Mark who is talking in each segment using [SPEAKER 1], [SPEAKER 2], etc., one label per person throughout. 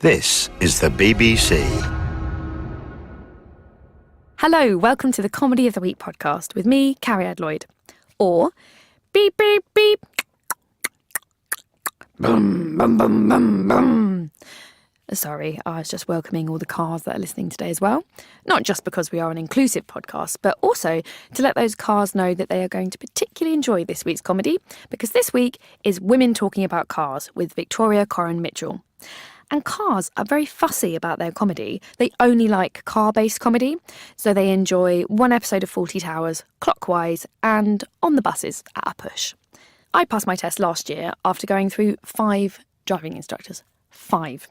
[SPEAKER 1] This is the BBC.
[SPEAKER 2] Hello, welcome to the Comedy of the Week podcast with me, Carrie Lloyd. Or, beep, beep, beep. Boom, boom, boom, boom, boom. Sorry, I was just welcoming all the cars that are listening today as well. Not just because we are an inclusive podcast, but also to let those cars know that they are going to particularly enjoy this week's comedy, because this week is Women Talking About Cars with Victoria Coren Mitchell. And cars are very fussy about their comedy. They only like car-based comedy, so they enjoy one episode of Fawlty Towers, Clockwise, and On the Buses at a push. I passed my test last year after going through 5 driving instructors. 5.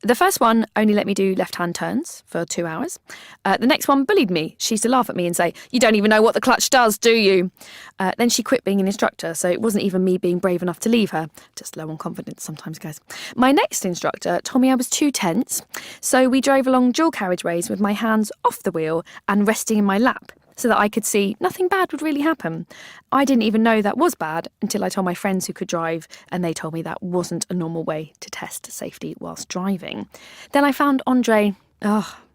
[SPEAKER 2] The first one only let me do left-hand turns for 2 hours. The next one bullied me. She used to laugh at me and say, "You don't even know what the clutch does, do you?" Then she quit being an instructor, so it wasn't even me being brave enough to leave her. Just low on confidence sometimes, guys. My next instructor told me I was too tense, so we drove along dual carriageways with my hands off the wheel and resting in my lap, so that I could see nothing bad would really happen. I didn't even know that was bad until I told my friends who could drive, and they told me that wasn't a normal way to test safety whilst driving. Then I found Andre.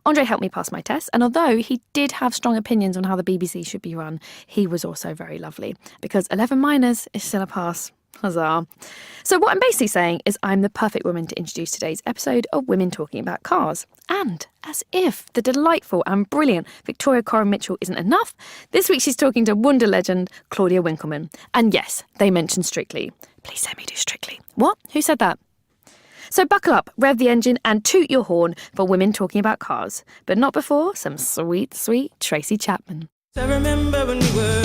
[SPEAKER 2] Andre helped me pass my test, and although he did have strong opinions on how the BBC should be run, he was also very lovely, because 11 minors is still a pass. Huzzah. So what I'm basically saying is I'm the perfect woman to introduce today's episode of Women Talking About Cars. And as if the delightful and brilliant Victoria Coren Mitchell isn't enough, this week she's talking to Wonder legend Claudia Winkleman. And yes, they mentioned Strictly. Please let me do Strictly. What? Who said that? So buckle up, rev the engine and toot your horn for Women Talking About Cars. But not before some sweet, sweet Tracy Chapman.
[SPEAKER 3] I remember when we were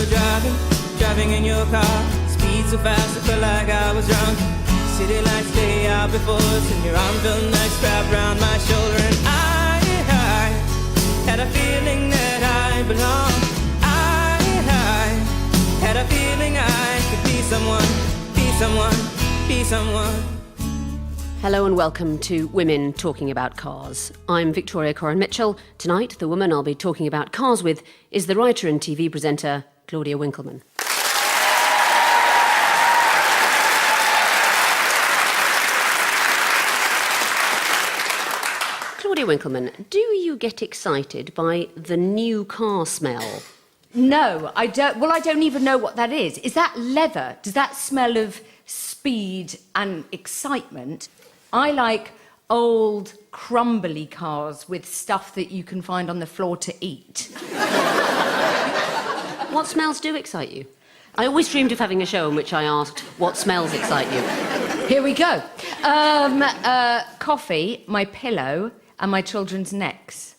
[SPEAKER 3] driving in your car. Speed so fast, I felt like I was drunk. City lights lay out before us, and your arm felt nice wrapped around my shoulder. And I had a feeling that I belonged. I had a feeling I could be someone, be someone, be someone.
[SPEAKER 4] Hello and welcome to Women Talking About Cars. I'm Victoria Coren Mitchell. Tonight, the woman I'll be talking about cars with is the writer and TV presenter Claudia Winkleman. Claudia Winkleman, do you get excited by the new car smell?
[SPEAKER 5] No, I don't. Well, I don't even know what that is. Is that leather? Does that smell of speed and excitement? I like old, crumbly cars with stuff that you can find on the floor to eat.
[SPEAKER 4] What smells do excite you? I always dreamed of having a show in which I asked, what smells excite you?
[SPEAKER 5] Here we go. Coffee, my pillow, and my children's necks.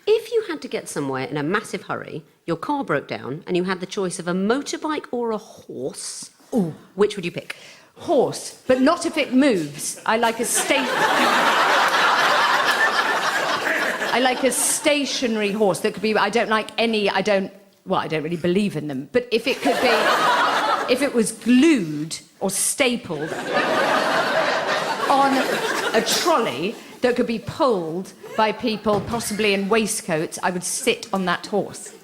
[SPEAKER 4] If you had to get somewhere in a massive hurry, your car broke down, and you had the choice of a motorbike or a horse, which would you pick?
[SPEAKER 5] Horse, but not if it moves. I like a stationary horse that could be. I don't really believe in them. But if it could be, if it was glued or stapled on a trolley that could be pulled by people, possibly in waistcoats, I would sit on that horse.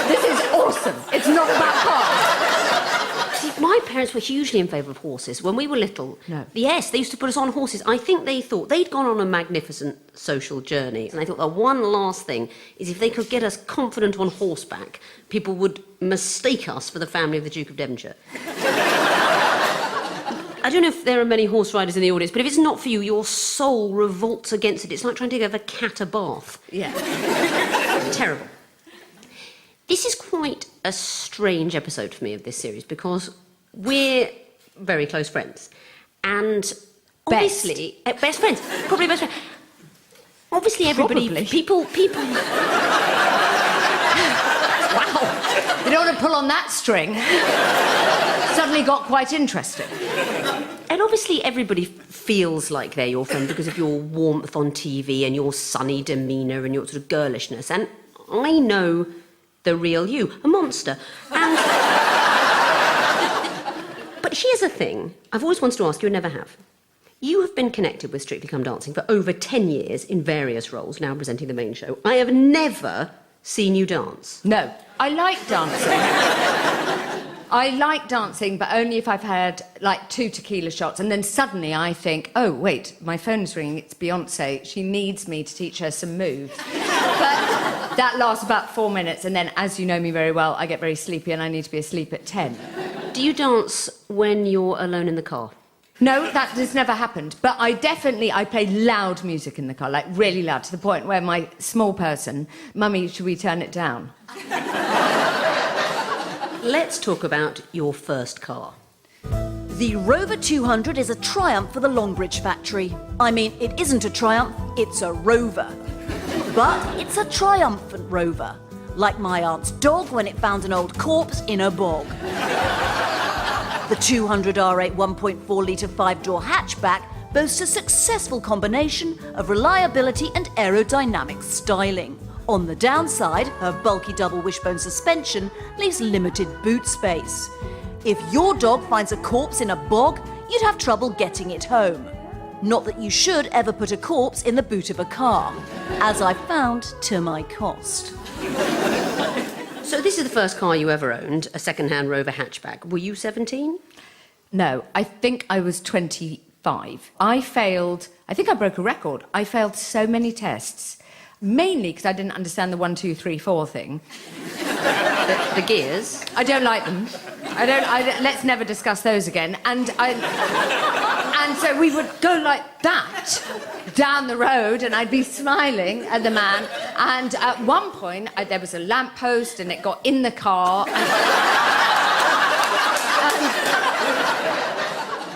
[SPEAKER 5] This is awesome. It's not about cars.
[SPEAKER 4] See, my parents were hugely in favour of horses. When we were little,
[SPEAKER 5] No.
[SPEAKER 4] Yes, they used to put us on horses. I think they thought they'd gone on a magnificent social journey, and they thought the one last thing is if they could get us confident on horseback, people would mistake us for the family of the Duke of Devonshire. I don't know if there are many horse riders in the audience, but if it's not for you, your soul revolts against it. It's like trying to give a cat a bath.
[SPEAKER 5] Yeah.
[SPEAKER 4] Terrible. This is quite a strange episode for me of this series because we're very close friends. And obviously... Best friends. Probably best friends. Obviously everybody...
[SPEAKER 5] Probably.
[SPEAKER 4] People...
[SPEAKER 5] Wow. You don't want to pull on that string. Suddenly got quite interesting.
[SPEAKER 4] And obviously everybody feels like they're your friend because of your warmth on TV and your sunny demeanour and your sort of girlishness. And I know the real you, a monster. And... But here's the thing. I've always wanted to ask you and never have. You have been connected with Strictly Come Dancing for over 10 years in various roles, now presenting the main show. I have never seen you dance.
[SPEAKER 5] No, I like dancing. I like dancing, but only if I've had, like, 2 tequila shots. And then suddenly I think, oh, wait, my phone's ringing, it's Beyoncé. She needs me to teach her some moves. But that lasts about 4 minutes, and then, as you know me very well, I get very sleepy and I need to be asleep at 10.
[SPEAKER 4] Do you dance when you're alone in the car?
[SPEAKER 5] No, that has never happened. But I play loud music in the car, like really loud, to the point where my small person, Mummy, should we turn it down?
[SPEAKER 4] Let's talk about your first car.
[SPEAKER 6] The Rover 200 is a triumph for the Longbridge factory. I mean, it isn't a triumph, it's a Rover. But it's a triumphant Rover, like my aunt's dog when it found an old corpse in a bog. The 200 R8 1.4-litre 5-door hatchback boasts a successful combination of reliability and aerodynamic styling. On the downside, her bulky double wishbone suspension leaves limited boot space. If your dog finds a corpse in a bog, you'd have trouble getting it home. Not that you should ever put a corpse in the boot of a car, as I found to my cost.
[SPEAKER 4] So this is the first car you ever owned, a second-hand Rover hatchback. Were you 17?
[SPEAKER 5] No, I think I was 25. I think I broke a record. I failed so many tests, mainly because I didn't understand the 1, 2, 3, 4 thing.
[SPEAKER 4] The gears?
[SPEAKER 5] I don't like them. Let's never discuss those again. And so we would go like that down the road, and I'd be smiling at the man. And at one point, there was a lamppost, and it got in the car.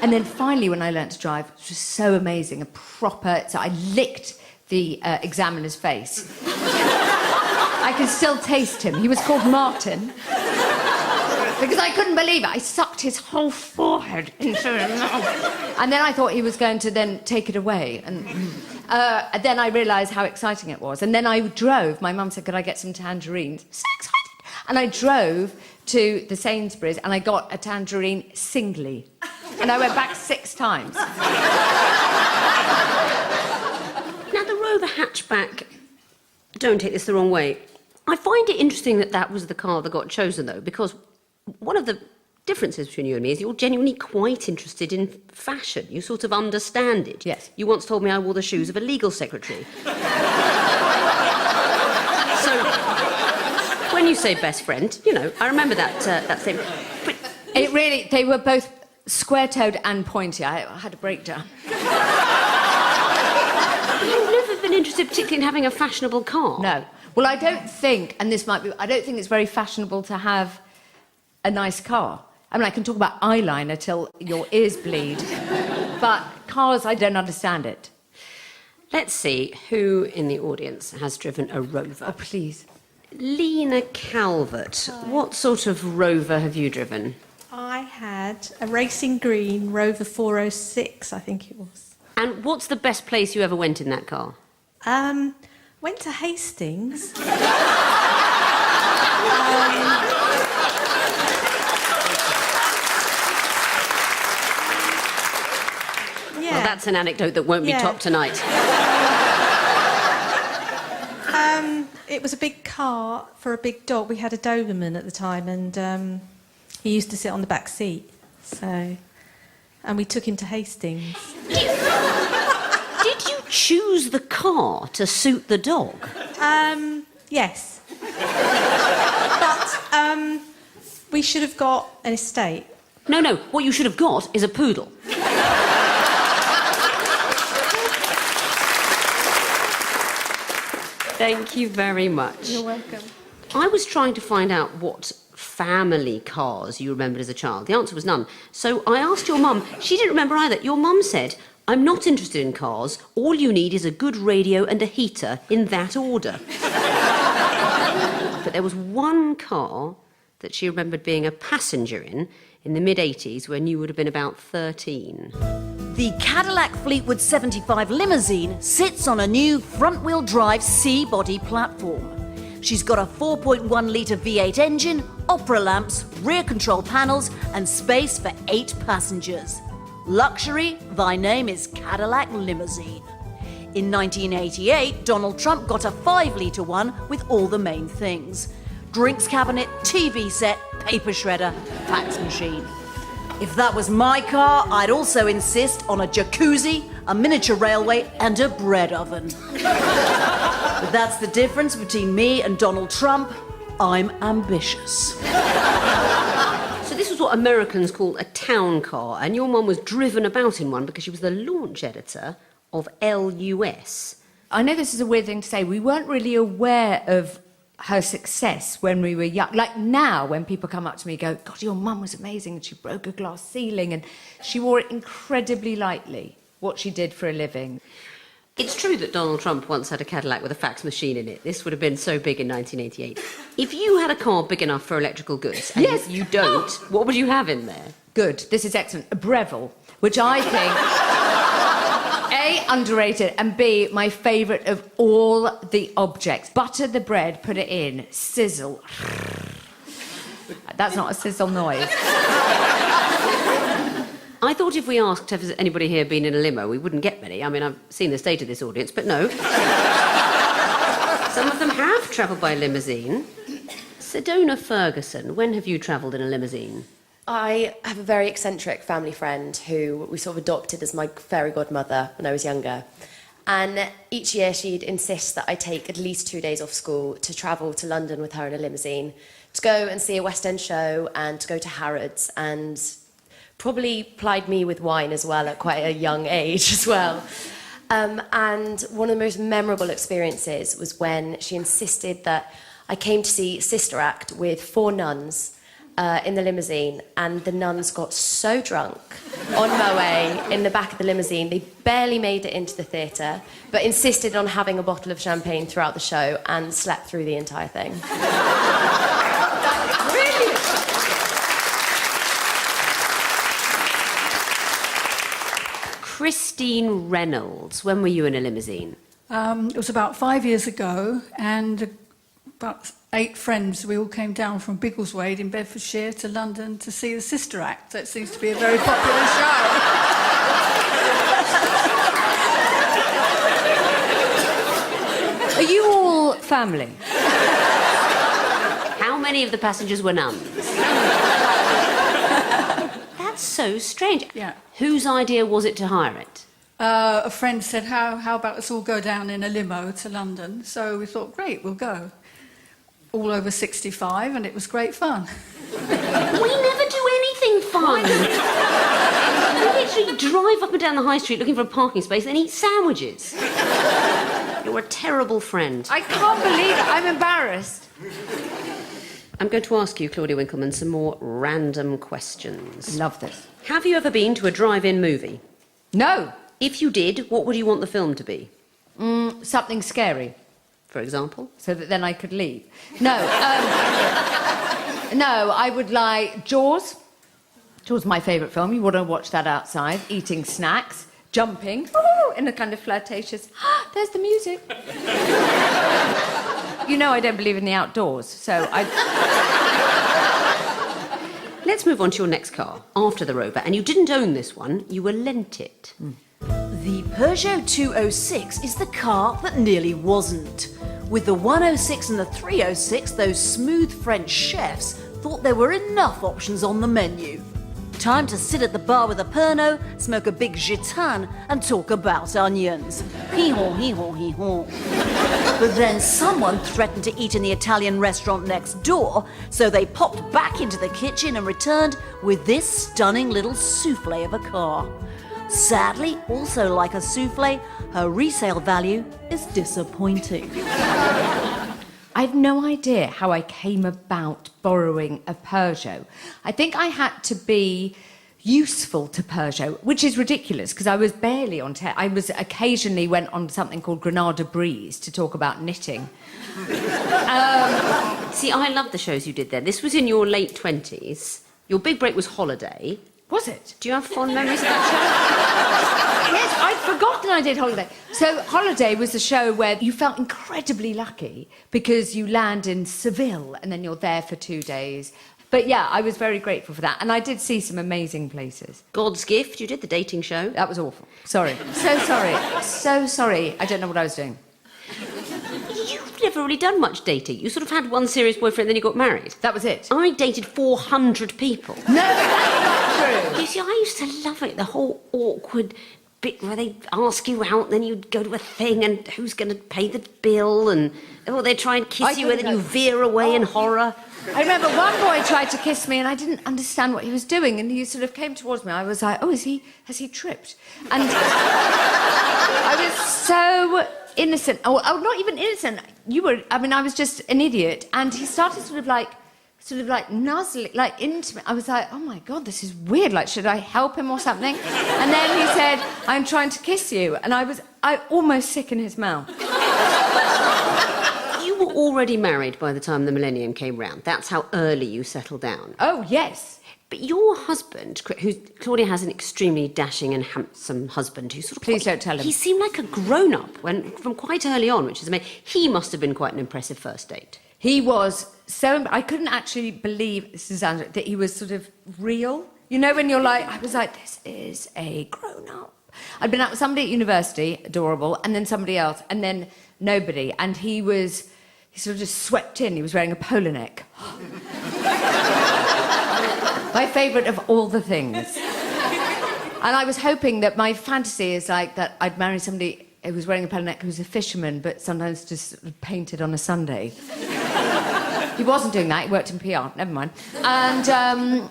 [SPEAKER 5] And then finally, when I learnt to drive, it was so amazing, so I licked the examiner's face. I can still taste him. He was called Martin. Because I couldn't believe it. I sucked his whole forehead into his mouth. And then I thought he was going to then take it away. And then I realised how exciting it was. And then I drove. My mum said, could I get some tangerines? So excited. And I drove to the Sainsbury's and I got a tangerine singly. And I went back 6 times.
[SPEAKER 4] Now, the Rover hatchback, don't take this the wrong way, I find it interesting that that was the car that got chosen, though, because one of the differences between you and me is you're genuinely quite interested in fashion. You sort of understand it.
[SPEAKER 5] Yes.
[SPEAKER 4] You once told me I wore the shoes of a legal secretary. So, when you say best friend, you know, I remember that statement. But
[SPEAKER 5] they were both square-toed and pointy. I had a breakdown.
[SPEAKER 4] You've never been interested particularly in having a fashionable car?
[SPEAKER 5] No. Well, I don't think it's very fashionable to have a nice car. I mean, I can talk about eyeliner till your ears bleed, but cars, I don't understand it.
[SPEAKER 4] Let's see who in the audience has driven a Rover.
[SPEAKER 5] Oh, please.
[SPEAKER 4] Lena Calvert, what sort of Rover have you driven?
[SPEAKER 7] I had a racing green Rover 406, I think it was.
[SPEAKER 4] And what's the best place you ever went in that car?
[SPEAKER 7] Went to Hastings.
[SPEAKER 4] Yeah. Well, that's an anecdote that won't be topped tonight.
[SPEAKER 7] It was a big car for a big dog. We had a Doberman at the time, and he used to sit on the back seat. And we took him to Hastings.
[SPEAKER 4] Did you choose the car to suit the dog?
[SPEAKER 7] Yes. But we should have got an estate.
[SPEAKER 4] No. What you should have got is a poodle. Thank you very much.
[SPEAKER 7] You're welcome.
[SPEAKER 4] I was trying to find out what family cars you remembered as a child. The answer was none. So I asked your mum. She didn't remember either. Your mum said, I'm not interested in cars. All you need is a good radio and a heater, in that order. But there was one car that she remembered being a passenger in the mid-'80s when you would have been about 13.
[SPEAKER 6] The Cadillac Fleetwood 75 limousine sits on a new front-wheel drive C-body platform. She's got a 4.1-litre V8 engine, opera lamps, rear control panels and space for 8 passengers. Luxury, thy name is Cadillac Limousine. In 1988, Donald Trump got a 5-litre one with all the main things. drinks cabinet, TV set, paper shredder, fax machine. If that was my car, I'd also insist on a jacuzzi, a miniature railway, and a bread oven. But that's the difference between me and Donald Trump. I'm ambitious.
[SPEAKER 4] So this was what Americans call a town car, and your mum was driven about in one because she was the launch editor of LUS.
[SPEAKER 5] I know this is a weird thing to say. We weren't really aware of her success when we were young. Like now, when people come up to me and go, God, your mum was amazing, and she broke a glass ceiling, and she wore it incredibly lightly, what she did for a living.
[SPEAKER 4] It's true that Donald Trump once had a Cadillac with a fax machine in it. This would have been so big in 1988. If you had a car big enough for electrical goods, and
[SPEAKER 5] Yes.
[SPEAKER 4] you don't, what would you have in there?
[SPEAKER 5] Good, this is excellent. A Breville, which I think, A, underrated, and B, my favourite of all the objects. Butter the bread, put it in, sizzle. That's not a sizzle noise.
[SPEAKER 4] I thought if we asked has anybody here been in a limo, we wouldn't get many. I mean, I've seen the state of this audience, but no. Some of them have travelled by limousine. Sedona Ferguson, when have you travelled in a limousine?
[SPEAKER 8] I have a very eccentric family friend who we sort of adopted as my fairy godmother when I was younger. And each year she'd insist that I take at least 2 days off school to travel to London with her in a limousine, to go and see a West End show and to go to Harrods, and probably plied me with wine as well at quite a young age as well. And one of the most memorable experiences was when she insisted that I came to see Sister Act with 4 nuns in the limousine, and the nuns got so drunk on Moët in the back of the limousine they barely made it into the theatre, but insisted on having a bottle of champagne throughout the show and slept through the entire thing.
[SPEAKER 4] Christine Reynolds, when were you in a limousine?
[SPEAKER 9] It was about 5 years ago, and about 8 friends, we all came down from Biggleswade in Bedfordshire to London to see the Sister Act. That seems to be a very popular show.
[SPEAKER 5] Are you all family?
[SPEAKER 4] How many of the passengers were nuns? That's so strange.
[SPEAKER 9] Yeah.
[SPEAKER 4] Whose idea was it to hire it?
[SPEAKER 9] A friend said, how about us all go down in a limo to London? So we thought, great, we'll go. All over 65, and it was great fun.
[SPEAKER 4] We never do anything fun. We literally drive up and down the high street looking for a parking space and eat sandwiches. You're a terrible friend.
[SPEAKER 5] I can't believe it. I'm embarrassed.
[SPEAKER 4] I'm going to ask you, Claudia Winkleman, some more random questions.
[SPEAKER 5] I love this.
[SPEAKER 4] Have you ever been to a drive-in movie?
[SPEAKER 5] No.
[SPEAKER 4] If you did, what would you want the film to be?
[SPEAKER 5] Something scary,
[SPEAKER 4] For example?
[SPEAKER 5] so that then I could leave. No, no, I would like Jaws. Jaws is my favourite film. You want to watch that outside, eating snacks, jumping, in a kind of flirtatious, there's the music. You know I don't believe in the outdoors, so I...
[SPEAKER 4] Let's move on to your next car, after the Rover. And you didn't own this one, you were lent it.
[SPEAKER 6] The Peugeot 206 is the car that nearly wasn't. With the 106 and the 306, those smooth French chefs thought there were enough options on the menu. Time to sit at the bar with a Pernod, smoke a big gitane, and talk about onions. Hee-haw, hee-haw, hee-haw. But then someone threatened to eat in the Italian restaurant next door, so they popped back into the kitchen and returned with this stunning little souffle of a car. Sadly, also like a souffle, her resale value is disappointing.
[SPEAKER 5] I have no idea how I came about borrowing a Peugeot. I think I had to be useful to Peugeot, which is ridiculous because I was barely on I was occasionally went on something called Granada Breeze to talk about knitting.
[SPEAKER 4] See, I love the shows you did there. This was in your late 20s. Your big break was Holiday.
[SPEAKER 5] Was it?
[SPEAKER 4] Do you have fond memories of that
[SPEAKER 5] Yes, I'd forgotten I did Holiday. So Holiday was a show where you felt incredibly lucky because you land in Seville and then you're there for 2 days. But yeah, I was very grateful for that. And I did see some amazing places.
[SPEAKER 4] show? God's Gift, you did the dating show.
[SPEAKER 5] That was awful. Sorry. So sorry. So sorry. I don't know what I was doing.
[SPEAKER 4] never really done much dating. You sort of had one serious boyfriend, then you got married.
[SPEAKER 5] That was it.
[SPEAKER 4] I dated 400 people.
[SPEAKER 5] No, that's not true.
[SPEAKER 4] You see, I used to love it, the whole awkward bit where they ask you out, then you'd go to a thing, and who's going to pay the bill, and they try and kiss you, and then you veer away in horror.
[SPEAKER 5] I remember one boy tried to kiss me and I didn't understand what he was doing, and he sort of came towards me. I was like, has he tripped? And I was so innocent. Oh, not even innocent. I was just an idiot. And he started sort of like nuzzling, like into me. I was like, oh my God, this is weird. Like, should I help him or something? And then he said, I'm trying to kiss you. And I almost sick in his mouth.
[SPEAKER 4] You were already married by the time the millennium came round. That's how early you settled down.
[SPEAKER 5] Oh, yes.
[SPEAKER 4] But your husband, Claudia has an extremely dashing and handsome husband who sort of...
[SPEAKER 5] Please don't tell him.
[SPEAKER 4] He seemed like a grown-up from quite early on, which is amazing. He must have been quite an impressive first date.
[SPEAKER 5] He was so... I couldn't actually believe, Suzanne, that he was sort of real. You know, when you're like... I was like, this is a grown-up. I'd been out with somebody at university, adorable, and then somebody else, and then nobody. And he sort of just swept in. He was wearing a polo neck. My favourite of all the things. And I was hoping that my fantasy is like that I'd marry somebody who was wearing a polo neck who was a fisherman, but sometimes just painted on a Sunday. He wasn't doing that. He worked in PR. Never mind. And, and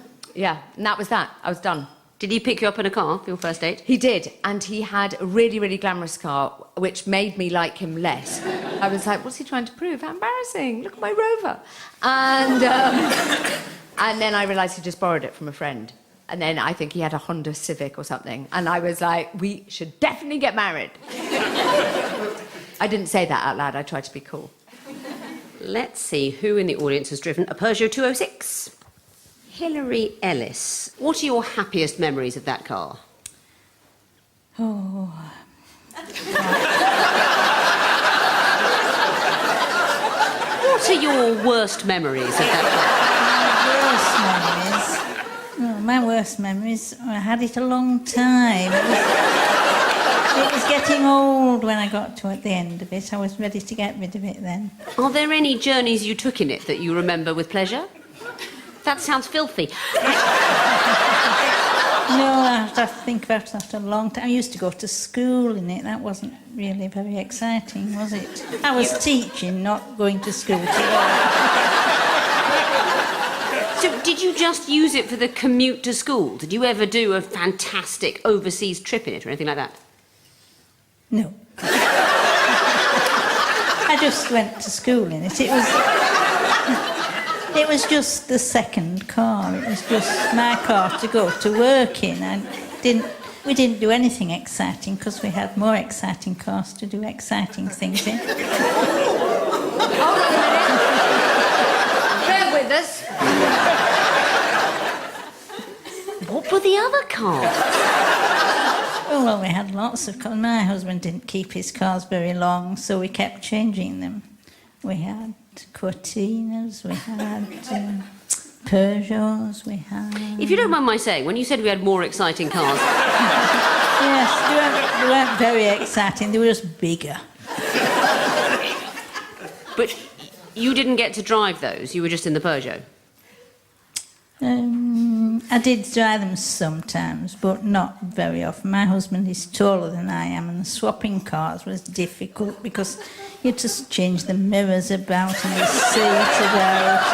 [SPEAKER 5] that was that. I was done.
[SPEAKER 4] Did he pick you up in a car for your first date?
[SPEAKER 5] He did, and he had a really, really glamorous car, which made me like him less. I was like, what's he trying to prove? How embarrassing. Look at my Rover. And then I realised he just borrowed it from a friend. And then I think he had a Honda Civic or something. And I was like, we should definitely get married. I didn't say that out loud. I tried to be cool.
[SPEAKER 4] Let's see who in the audience has driven a Peugeot 206. Hilary Ellis. What are your happiest memories of that car?
[SPEAKER 10] Oh.
[SPEAKER 4] What are your worst memories of that car?
[SPEAKER 10] Worst memories? Oh, my worst memories, I had it a long time. It was getting old when I got to at the end of it. I was ready to get rid of it then.
[SPEAKER 4] Are there any journeys you took in it that you remember with pleasure? That sounds filthy.
[SPEAKER 10] No, I have to think about that a long time. I used to go to school in it. That wasn't really very exciting, was it? I was teaching, not going to school to work.
[SPEAKER 4] So did you just use it for the commute to school? Did you ever do a fantastic overseas trip in it or anything like that?
[SPEAKER 10] No. I just went to school in it. It was just the second car. It was just my car to go to work in. We didn't do anything exciting because we had more exciting cars to do exciting things in.
[SPEAKER 5] Hold on a minute. Bear with us.
[SPEAKER 4] What were the other cars?
[SPEAKER 10] Oh, well, we had lots of cars. My husband didn't keep his cars very long, so we kept changing them. We had Cortinas, we had Peugeots, we had...
[SPEAKER 4] If you don't mind my saying, when you said we had more exciting cars...
[SPEAKER 10] Yes, they weren't very exciting, they were just bigger.
[SPEAKER 4] But you didn't get to drive those, you were just in the Peugeot?
[SPEAKER 10] I did drive them sometimes, but not very often. My husband is taller than I am, and swapping cars was difficult because you just change the mirrors about and the seat about.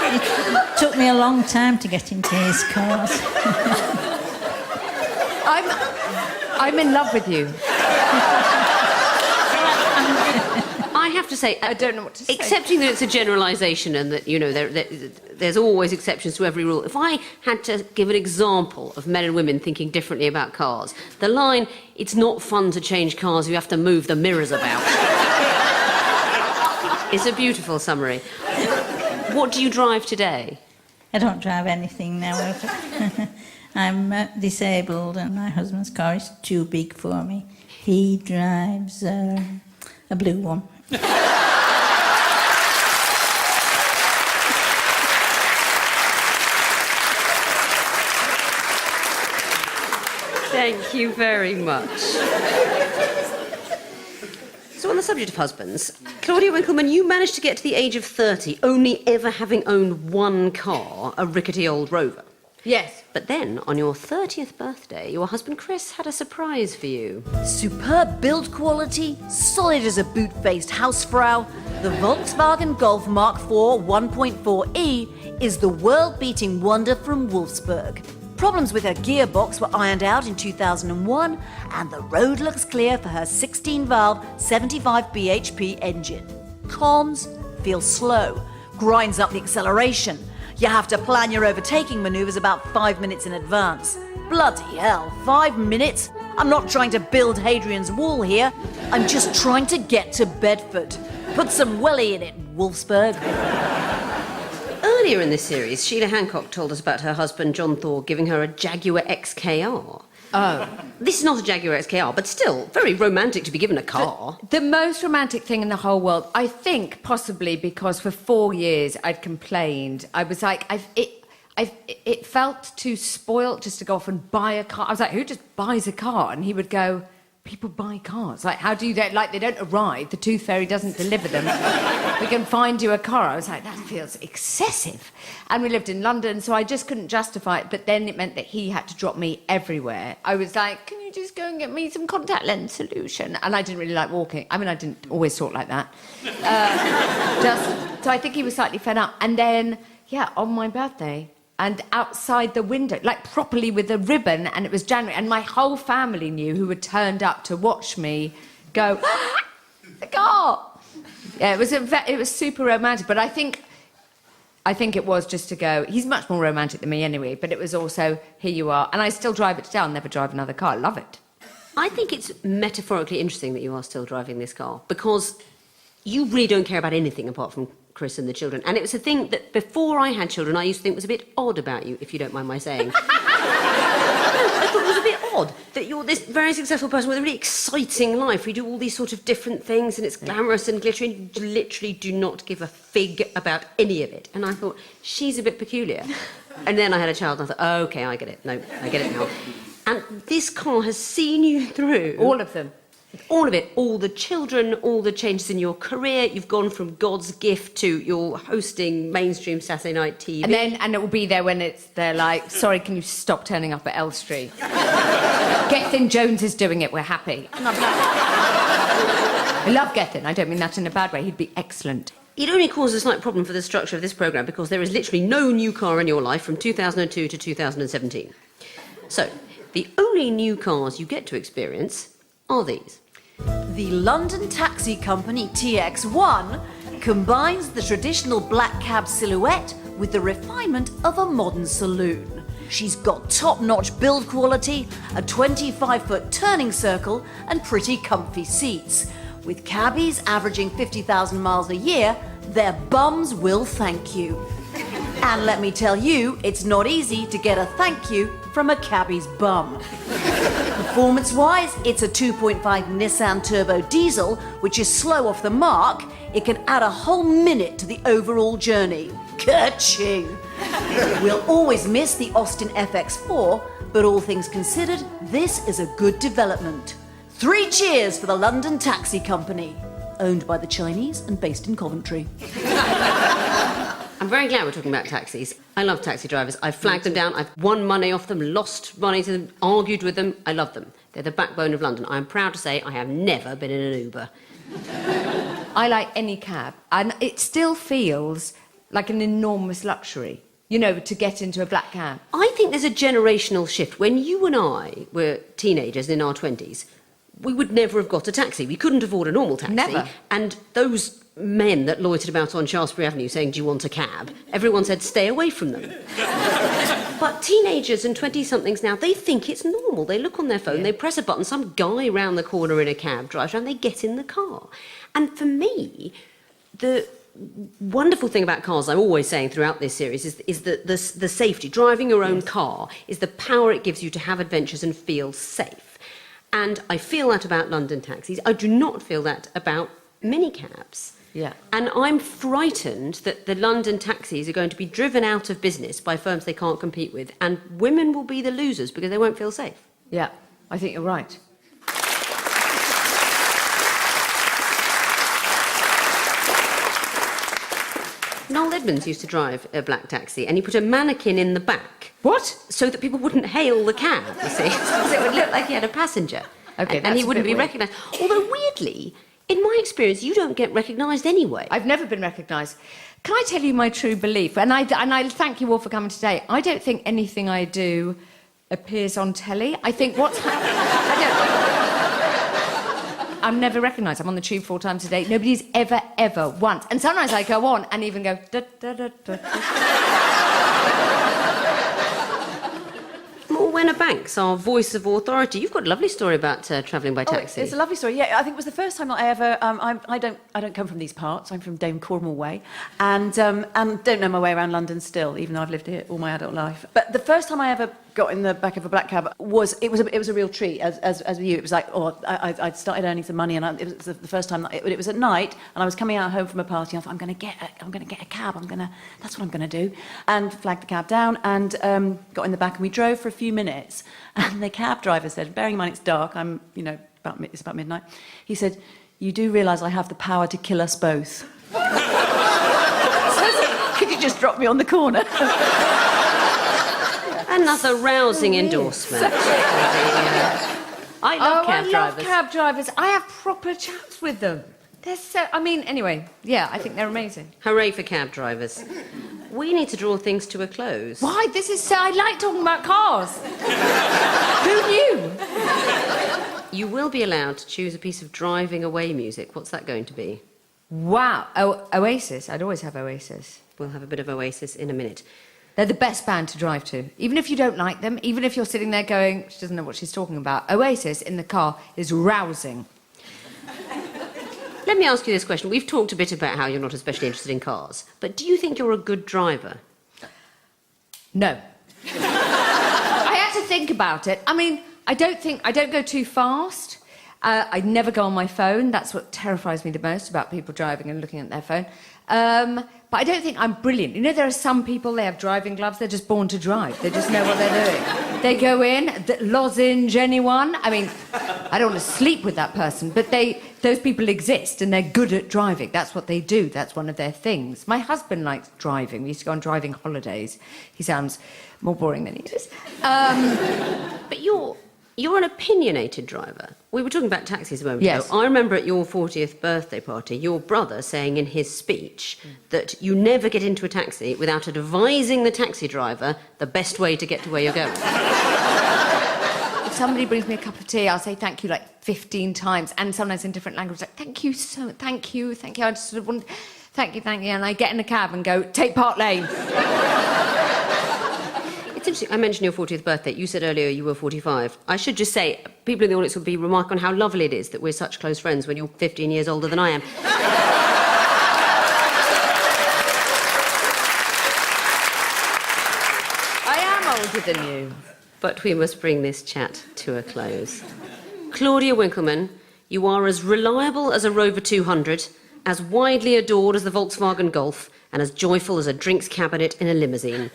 [SPEAKER 10] And it took me a long time to get into his cars.
[SPEAKER 5] I'm in love with you.
[SPEAKER 4] I have to say,
[SPEAKER 5] I don't know what to say.
[SPEAKER 4] Accepting that it's a generalisation and that, you know, there's always exceptions to every rule. If I had to give an example of men and women thinking differently about cars, the line, it's not fun to change cars, you have to move the mirrors about, is a beautiful summary. What do you drive today?
[SPEAKER 10] I don't drive anything now. I'm disabled and my husband's car is too big for me. He drives a blue one.
[SPEAKER 4] Thank you very much. So on the subject of husbands, Claudia Winkleman, you managed to get to the age of 30 only ever having owned one car, a rickety old Rover.
[SPEAKER 5] Yes.
[SPEAKER 4] But then, on your 30th birthday, your husband Chris had a surprise for you.
[SPEAKER 6] Superb build quality, solid as a boot-faced Hausfrau, the Volkswagen Golf Mark IV 1.4e is the world-beating wonder from Wolfsburg. Problems with her gearbox were ironed out in 2001, and the road looks clear for her 16-valve 75 bhp engine. Cons: feel slow, grinds up the acceleration. You have to plan your overtaking manoeuvres about 5 minutes in advance. Bloody hell, 5 minutes? I'm not trying to build Hadrian's Wall here. I'm just trying to get to Bedford. Put some welly in it, Wolfsburg.
[SPEAKER 4] Earlier in this series, Sheila Hancock told us about her husband John Thaw giving her a Jaguar XKR.
[SPEAKER 5] Oh.
[SPEAKER 4] This is not a Jaguar XKR, but still very romantic to be given a car.
[SPEAKER 5] The most romantic thing in the whole world, I think, possibly because for 4 years I'd complained. I was like, it felt too spoilt just to go off and buy a car. I was like, who just buys a car? And he would go, people buy cars. Like, how do you, like, they don't arrive. The Tooth Fairy doesn't deliver them. We can find you a car. I was like, that feels excessive. And we lived in London, so I just couldn't justify it. But then it meant that he had to drop me everywhere. I was like, can you just go and get me some contact lens solution? And I didn't really like walking. I mean, I didn't always talk like that. So I think he was slightly fed up. And then, yeah, on my birthday, and outside the window, like properly with a ribbon, and it was January, and my whole family knew, who had turned up to watch me go, ah, the car! Yeah, it was super romantic, but I think it was just to go, he's much more romantic than me anyway, but it was also, here you are, and I still drive it today. I'll never drive another car. I love it.
[SPEAKER 4] I think it's metaphorically interesting that you are still driving this car, because you really don't care about anything apart from Chris and the children. And it was a thing that before I had children, I used to think was a bit odd about you, if you don't mind my saying. I thought it was a bit odd that you're this very successful person with a really exciting life. We do all these sort of different things, and it's glamorous and glittery, and you literally do not give a fig about any of it. And I thought, she's a bit peculiar. And then I had a child, and I thought, oh, OK, I get it. No, I get it now. And this car has seen you through.
[SPEAKER 5] All of them.
[SPEAKER 4] All of it, all the children, all the changes in your career. You've gone from God's gift to you're hosting mainstream Saturday night TV.
[SPEAKER 5] And it will be there when they're like, sorry, can you stop turning up at Elstree? Gethin Jones is doing it, we're happy. I love Gethin, I don't mean that in a bad way, he'd be excellent.
[SPEAKER 4] It only causes a slight problem for the structure of this programme because there is literally no new car in your life from 2002 to 2017. So, the only new cars you get to experience are these.
[SPEAKER 6] The London taxi company TX1 combines the traditional black cab silhouette with the refinement of a modern saloon. She's got top-notch build quality, a 25-foot turning circle, and pretty comfy seats. With cabbies averaging 50,000 miles a year, their bums will thank you. And let me tell you, it's not easy to get a thank you from a cabbie's bum. Performance-wise, it's a 2.5 Nissan Turbo diesel, which is slow off the mark. It can add a whole minute to the overall journey. Ka-ching! We'll always miss the Austin FX4, but all things considered, this is a good development. 3 cheers for the London Taxi Company, owned by the Chinese and based in Coventry.
[SPEAKER 4] I'm very glad we're talking about taxis. I love taxi drivers. I've flagged them down, I've won money off them, lost money to them, argued with them. I love them. They're the backbone of London. I'm proud to say I have never been in an Uber.
[SPEAKER 5] I like any cab, and it still feels like an enormous luxury, you know, to get into a black cab.
[SPEAKER 4] I think there's a generational shift. When you and I were teenagers in our 20s, we would never have got a taxi. We couldn't afford a normal taxi.
[SPEAKER 5] Never.
[SPEAKER 4] And those men that loitered about on Shaftesbury Avenue saying, do you want a cab? Everyone said, stay away from them. But teenagers and 20-somethings now, they think it's normal. They look on their phone, they press a button, some guy round the corner in a cab drives around, they get in the car. And for me, the wonderful thing about cars, I'm always saying throughout this series, is the safety. Driving your own car is the power it gives you to have adventures and feel safe. And I feel that about London taxis. I do not feel that about minicabs.
[SPEAKER 5] Yeah.
[SPEAKER 4] And I'm frightened that the London taxis are going to be driven out of business by firms they can't compete with, and women will be the losers because they won't feel safe.
[SPEAKER 5] Yeah, I think you're right.
[SPEAKER 4] Noel Edmonds used to drive a black taxi, and he put a mannequin in the back.
[SPEAKER 5] What?
[SPEAKER 4] So that people wouldn't hail the cab, you see. So it would look like he had a passenger.
[SPEAKER 5] Okay,
[SPEAKER 4] and he wouldn't be recognised. Although, weirdly, in my experience, you don't get recognised anyway.
[SPEAKER 5] I've never been recognised. Can I tell you my true belief? And I thank you all for coming today. I don't think anything I do appears on telly. I think I'm never recognised. I'm on the tube 4 times a day. Nobody's ever once. And sometimes I go on and even go... Da, da, da, da, da.
[SPEAKER 4] Morwenna Banks, our voice of authority. You've got a lovely story about travelling by taxi.
[SPEAKER 6] It's a lovely story. Yeah, I think it was the first time that I ever. I don't come from these parts. I'm from Dame Cornwall way, and don't know my way around London still, even though I've lived here all my adult life. But the first time I ever got in the back of a black cab was a real treat. As with you, it was like, I'd started earning some money, and it was the first time. It was at night, and I was coming out home from a party. And I thought, I'm going to get a cab. That's what I'm going to do. And flagged the cab down and got in the back, and we drove for a few minutes. And the cab driver said, bearing in mind it's dark, it's about midnight. He said, "You do realise I have the power to kill us both." Could you just drop me on the corner?
[SPEAKER 4] Another rousing endorsement. I love cab drivers.
[SPEAKER 5] I love cab drivers. I have proper chats with them. They're so... anyway, yeah, I think they're amazing.
[SPEAKER 4] Hooray for cab drivers. We need to draw things to a close.
[SPEAKER 5] Why? This is so... I like talking about cars. Who knew?
[SPEAKER 4] You will be allowed to choose a piece of driving away music. What's that going to be?
[SPEAKER 5] Wow. Oasis. I'd always have Oasis.
[SPEAKER 4] We'll have a bit of Oasis in a minute.
[SPEAKER 5] They're the best band to drive to. Even if you don't like them, even if you're sitting there going, she doesn't know what she's talking about, Oasis in the car is rousing.
[SPEAKER 4] Let me ask you this question. We've talked a bit about how you're not especially interested in cars, but do you think you're a good driver?
[SPEAKER 5] No. I had to think about it. I don't go too fast. I never go on my phone. That's what terrifies me the most about people driving and looking at their phone. But I don't think I'm brilliant. You know, there are some people, they have driving gloves, they're just born to drive. They just know what they're doing. They go in, lozenge anyone. I don't want to sleep with that person, but those people exist and they're good at driving. That's what they do. That's one of their things. My husband likes driving. We used to go on driving holidays. He sounds more boring than he is.
[SPEAKER 4] But you're an opinionated driver. We were talking about taxis a moment
[SPEAKER 5] Yes.
[SPEAKER 4] ago. I remember at your 40th birthday party, your brother saying in his speech that you never get into a taxi without advising the taxi driver the best way to get to where you're going.
[SPEAKER 5] If somebody brings me a cup of tea, I'll say thank you like 15 times, and sometimes in different languages, like, thank you. I just sort of want, thank you. And I get in a cab and go, take Park Lane.
[SPEAKER 4] It's interesting. I mentioned your 40th birthday. You said earlier you were 45. I should just say, people in the audience would be remarking on how lovely it is that we're such close friends when you're 15 years older than I am.
[SPEAKER 5] I am older than you.
[SPEAKER 4] But we must bring this chat to a close. Claudia Winkleman, you are as reliable as a Rover 200, as widely adored as the Volkswagen Golf, and as joyful as a drinks cabinet in a limousine.